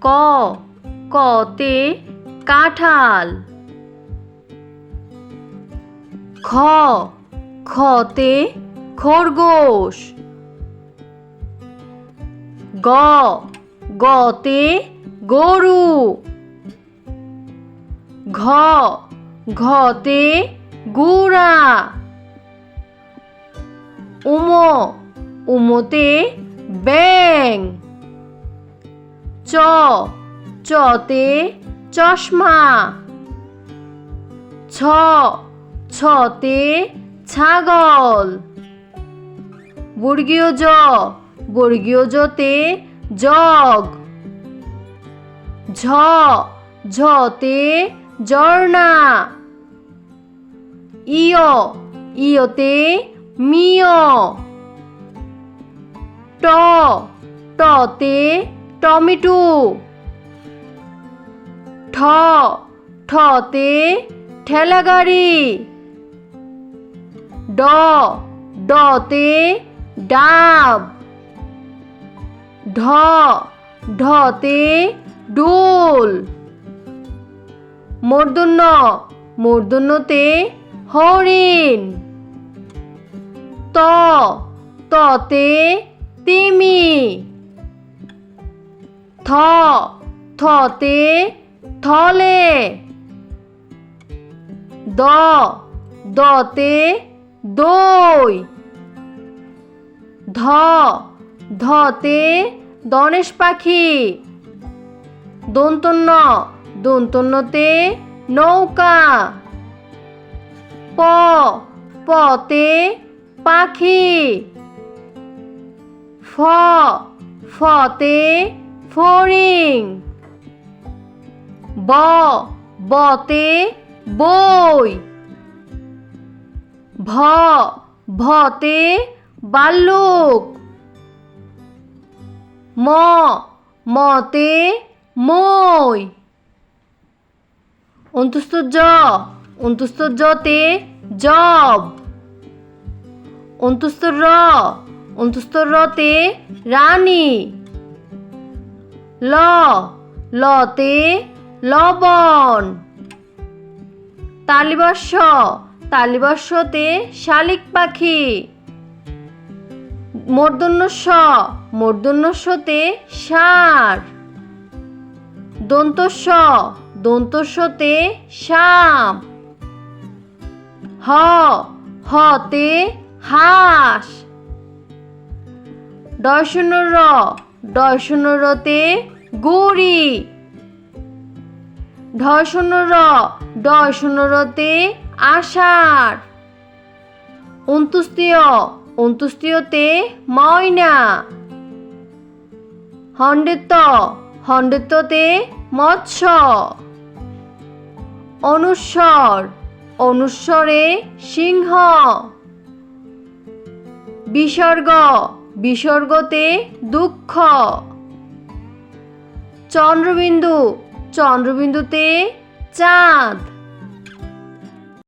ক, কতে কাঁঠাল। খ, খতে খরগোশ। গ, গতে গরু। ঘ, ঘতে ঘোড়া। উম, উমতে ব্যাঙ। চ, চতে চশমা। ছ, ছতে ছাগল। বর্গীয় জ, বর্গীয় জতে জগ। ঝ, ঝতে ঝর্ণা। ইয়, ইয়তে মিয়। ট, টতে টমেটো। ঠ, ঠতে ঠেলাগাড়ি। ড, ডতে ডাব। ঢ, ঢতে ঢোল। মূর্ধন্য, মূর্ধন্যতে হরিণ। ত, ততে তিমি। থ, থতে থলে। দ, দতে দই। ধ, ধতে ধনেশ পাখি। দন্তন্য, দন্তন্যতে নৌকা। প, পতে পাখি। ফ, ফতে ফড়িং। ব, বতে বই। ভ, ভতে ভাল্লুক। ম, মতে মই। অন্তুস্থ জ, অন্তুস্থ জতে জব। অন্তুস্থ র, অন্তুস্থ রতে রানী। ল, লতে লবণ। তালিবর্ষ, তালিবর্ষতে শালিক পাখি। মূর্ধন্য ষ, মূর্ধন্য ষতে ষাঁড়। দন্ত স, দন্ত সতে সাপ। হ, হতে হাঁস। ডয়শূন্য র, ডয়শূন্য রতে গরু। ঢয়শূন্য র, ডয়শূন্য রতে আষাঢ়। অন্তুস্তীয়, অন্তুস্তীয়তে ময়না। হন্ডেত, হন্ডেততে মৎস্য। অনুস্বর, অনুস্বরে সিংহ। বিসর্গ, বিসর্গতে দুঃখ। চন্দ্রবিন্দু, চন্দ্রবিন্দুতে চাঁদ।